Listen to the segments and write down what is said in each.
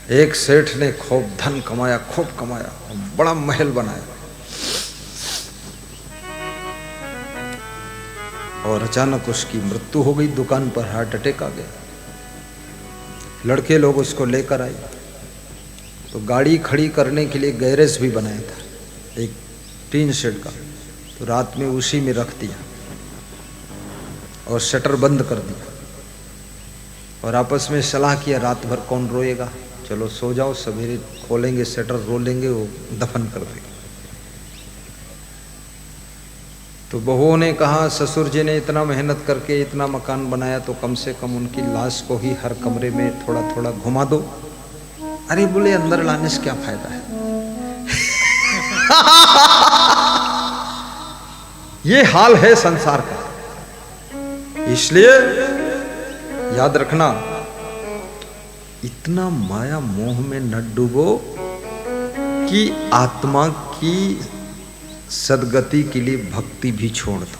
एक सेठ ने खूब धन कमाया, खूब कमाया, बड़ा महल बनाया और अचानक उसकी मृत्यु हो गई। दुकान पर हार्ट अटैक आ गया। लड़के लोग उसको लेकर आए तो गाड़ी खड़ी करने के लिए गैरेज भी बनाया था, एक टीन शेड का, तो रात में उसी में रख दिया और शटर बंद कर दिया और आपस में सलाह किया रात भर कौन रोएगा, चलो सो जाओ, सवेरे खोलेंगे शटर, रो लेंगे, वो दफन कर देंगे। तो बहुओं ने कहा ससुर जी ने इतना मेहनत करके इतना मकान बनाया तो कम से कम उनकी लाश को ही हर कमरे में थोड़ा थोड़ा घुमा दो। अरे बोले अंदर लाने से क्या फायदा है। ये हाल है संसार का। इसलिए याद रखना, इतना माया मोह में न डूबो कि आत्मा की सदगति के लिए भक्ति भी छोड़ दो।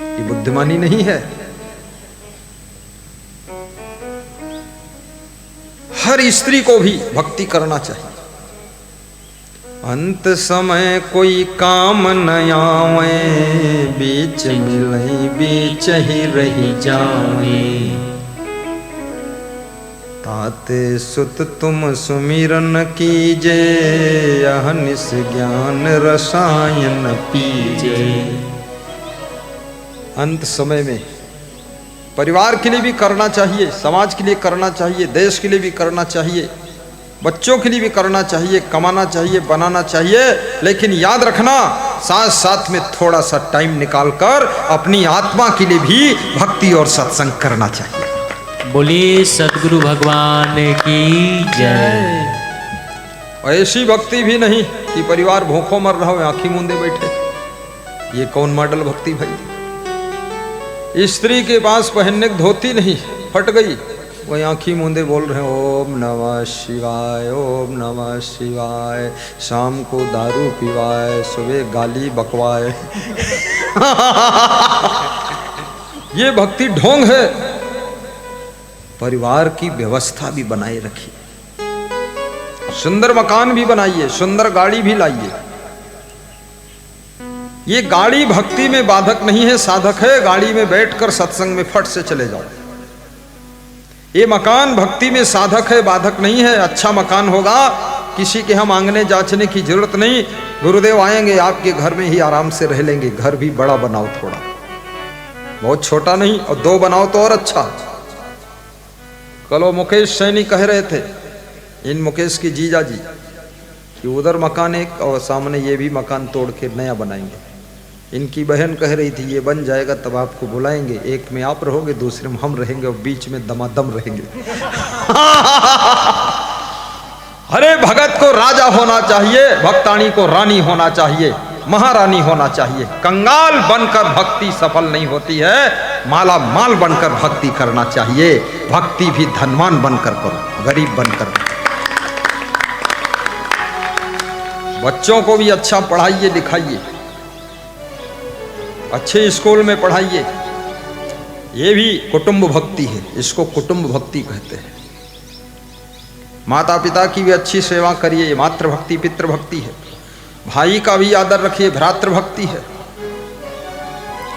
ये बुद्धिमानी नहीं है। हर स्त्री को भी भक्ति करना चाहिए। अंत समय कोई काम न आवे, बीच मिलई बीच ही रही जावे। ताते सुत तुम सुमिरन कीजे, अहनिस ज्ञान रसायन पीजे। अंत समय में परिवार के लिए भी करना चाहिए, समाज के लिए करना चाहिए, देश के लिए भी करना चाहिए, बच्चों के लिए भी करना चाहिए, कमाना चाहिए, बनाना चाहिए। लेकिन याद रखना, साथ साथ में थोड़ा सा टाइम निकालकर अपनी आत्मा के लिए भी भक्ति और सत्संग करना चाहिए। बोलिए सद्गुरु भगवान की जय। ऐसी भक्ति भी नहीं कि परिवार भूखों मर रहा हो, आंखी मूंदे बैठे। ये कौन मॉडल भक्ति भाई। स्त्री के पास पहनने की धोती नहीं, फट गई, वही आंखी मूंदे बोल रहे हैं ओम नमः शिवाय, ओम नमः शिवाय। शाम को दारू पीवाए, सुबह गाली बकवाए। ये भक्ति ढोंग है। परिवार की व्यवस्था भी बनाए रखिए, सुंदर मकान भी बनाइए, सुंदर गाड़ी भी लाइए। ये गाड़ी भक्ति में बाधक नहीं है, साधक है। गाड़ी में बैठकर सत्संग में फट से चले जाओ। ये मकान भक्ति में साधक है, बाधक नहीं है। अच्छा मकान होगा, किसी के हम आंगने जांचने की जरूरत नहीं। गुरुदेव आएंगे, आपके घर में ही आराम से रह लेंगे। घर भी बड़ा बनाओ, थोड़ा, बहुत छोटा नहीं, और दो बनाओ तो और अच्छा। कल वो मुकेश सैनी कह रहे थे, इन मुकेश की जीजा जी, कि उधर मकान एक और सामने ये भी मकान तोड़ के नया बनाएंगे। इनकी बहन कह रही थी ये बन जाएगा तब आपको बुलाएंगे, एक में आप रहोगे, दूसरे में हम रहेंगे, और बीच में दमादम रहेंगे। अरे भगत को राजा होना चाहिए, भक्तानी को रानी होना चाहिए, महारानी होना चाहिए। कंगाल बनकर भक्ति सफल नहीं होती है, माला माल बनकर भक्ति करना चाहिए। भक्ति भी धनवान बनकर करो, गरीब बनकर। बच्चों को भी अच्छा पढ़ाइए लिखाइए, अच्छे स्कूल में पढ़ाइए। ये भी कुटुंब भक्ति है, इसको कुटुंब भक्ति कहते हैं। माता पिता की भी अच्छी सेवा करिए, ये मातृभक्ति पितृभक्ति है। भाई का भी आदर रखिए, भ्रातृभक्ति है।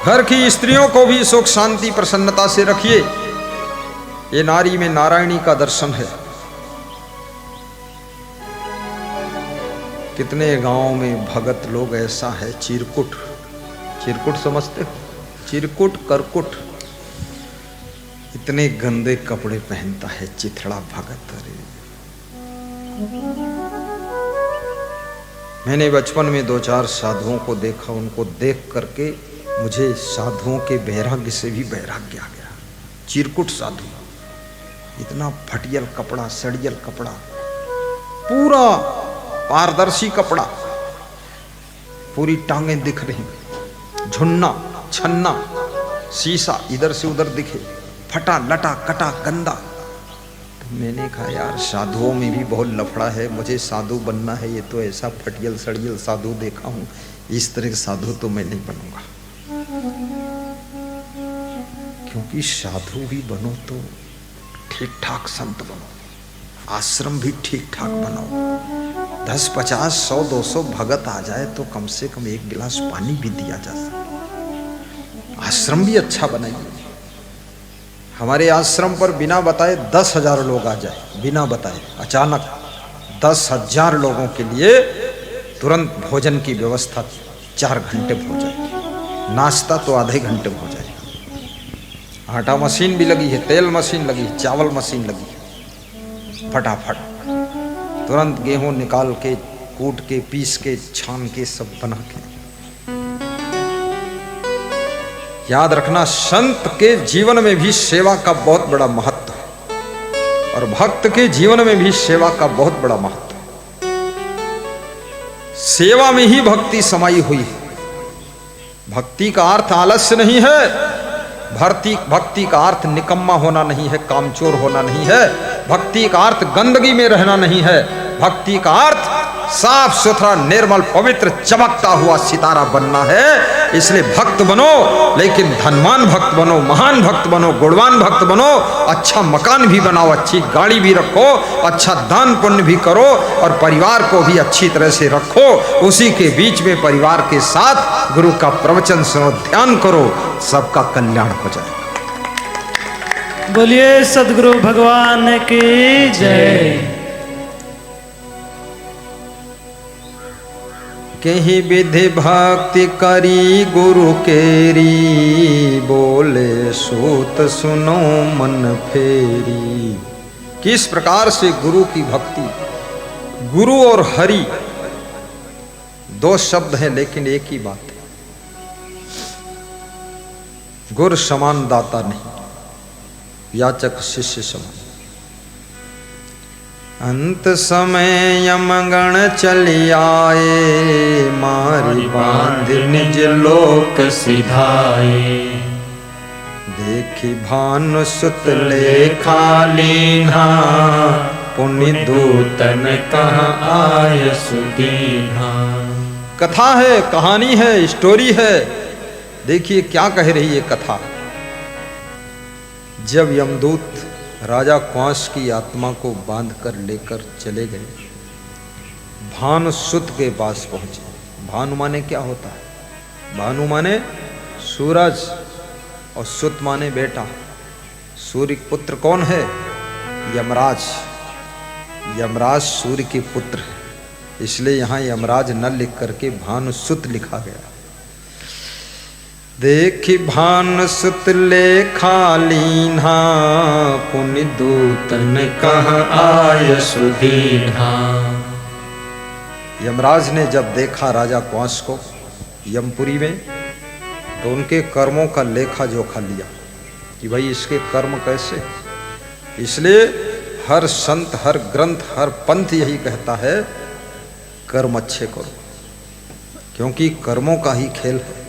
घर की स्त्रियों को भी सुख शांति प्रसन्नता से रखिए, ये नारी में नारायणी का दर्शन है। कितने गांव में भगत लोग ऐसा है, चिरकुट, चिरकुट समझते हो, चिरकुट करकुट, इतने गंदे कपड़े पहनता है चिथड़ा भगत। अरे मैंने बचपन में 2-4 साधुओं को देखा, उनको देख करके मुझे साधुओं के वैराग्य से भी वैराग्य आ गया। चिरकुट साधु, इतना फटियल कपड़ा, सड़ियल कपड़ा, पूरा पारदर्शी कपड़ा, पूरी टांगें दिख रही, झुन्ना छन्ना शीशा इधर से उधर दिखे, फटा लटा कटा गंदा। तो मैंने कहा यार साधुओं में भी बहुत लफड़ा है, मुझे साधु बनना है। ये तो ऐसा फटियल सड़ियल साधु देखा हूँ, इस तरह के साधु तो मैं नहीं बनूंगा। क्योंकि साधु भी बनो तो ठीक ठाक संत बनो, आश्रम भी ठीक ठाक बनाओ। 10, 50, 100, 200 भगत आ जाए तो कम से कम एक गिलास पानी भी दिया जा सकता। आश्रम भी अच्छा बनाइए। हमारे आश्रम पर बिना बताए 10,000 लोग आ जाए, बिना बताए अचानक 10,000 लोगों के लिए तुरंत भोजन की व्यवस्था 4 घंटे में हो जाए, नाश्ता तो आधे घंटे में हो जाए। आटा मशीन भी लगी है, तेल मशीन लगी है, चावल मशीन लगी है, फटाफट तुरंत गेहूं निकाल के कूट के पीस के छान के सब बना के। याद रखना, संत के जीवन में भी सेवा का बहुत बड़ा महत्व है और भक्त के जीवन में भी सेवा का बहुत बड़ा महत्व है। सेवा में ही भक्ति समाई हुई है। भक्ति का अर्थ आलस्य नहीं है, भक्ति का अर्थ निकम्मा होना नहीं है, कामचोर होना नहीं है, भक्ति का अर्थ गंदगी में रहना नहीं है, भक्ति का अर्थ साफ सुथरा निर्मल पवित्र चमकता हुआ सितारा बनना है। इसलिए भक्त बनो, लेकिन धनवान भक्त बनो, महान भक्त बनो, गुणवान भक्त बनो। अच्छा मकान भी बनाओ, अच्छी गाड़ी भी रखो, अच्छा दान पुण्य भी करो और परिवार को भी अच्छी तरह से रखो। उसी के बीच में परिवार के साथ गुरु का प्रवचन सुनो, ध्यान करो, सबका कल्याण हो जाए। बोलिए सदगुरु भगवान की जय। कहीं विधि भक्ति करी गुरु केरी, बोले सूत सुनो मन फेरी। किस प्रकार से गुरु की भक्ति, गुरु और हरि 2 शब्द हैं लेकिन एक ही बात है। गुरु समान दाता नहीं, याचक शिष्य समान। अंत समय यमगण चली आए, मारी बांध निज लोक सिधाए। देखी भानु सुत लेखा लीन्हा, पुण्य दूतन कहाँ आय सुदीन्हा। कथा है, कहानी है, स्टोरी है। देखिए क्या कह रही है कथा। जब यमदूत राजा क्वांस की आत्मा को बांधकर लेकर चले गए, भानुसुत के पास पहुंचे। भानु माने क्या होता है? भानु माने सूरज और सुत माने बेटा। सूर्य के पुत्र कौन है? यमराज। यमराज सूर्य के पुत्र है, इसलिए यहां यमराज न लिख करके भानुसुत लिखा गया। देखी भानुसुत लेखा लीन्हा, पुण्य दूतन कहाँ आय सुदीन्हा। यमराज ने जब देखा राजा क्वांस को यमपुरी में, तो उनके कर्मों का लेखा जोखा लिया कि भाई इसके कर्म कैसे। इसलिए हर संत, हर ग्रंथ, हर पंथ यही कहता है कर्म अच्छे करो, क्योंकि कर्मों का ही खेल है।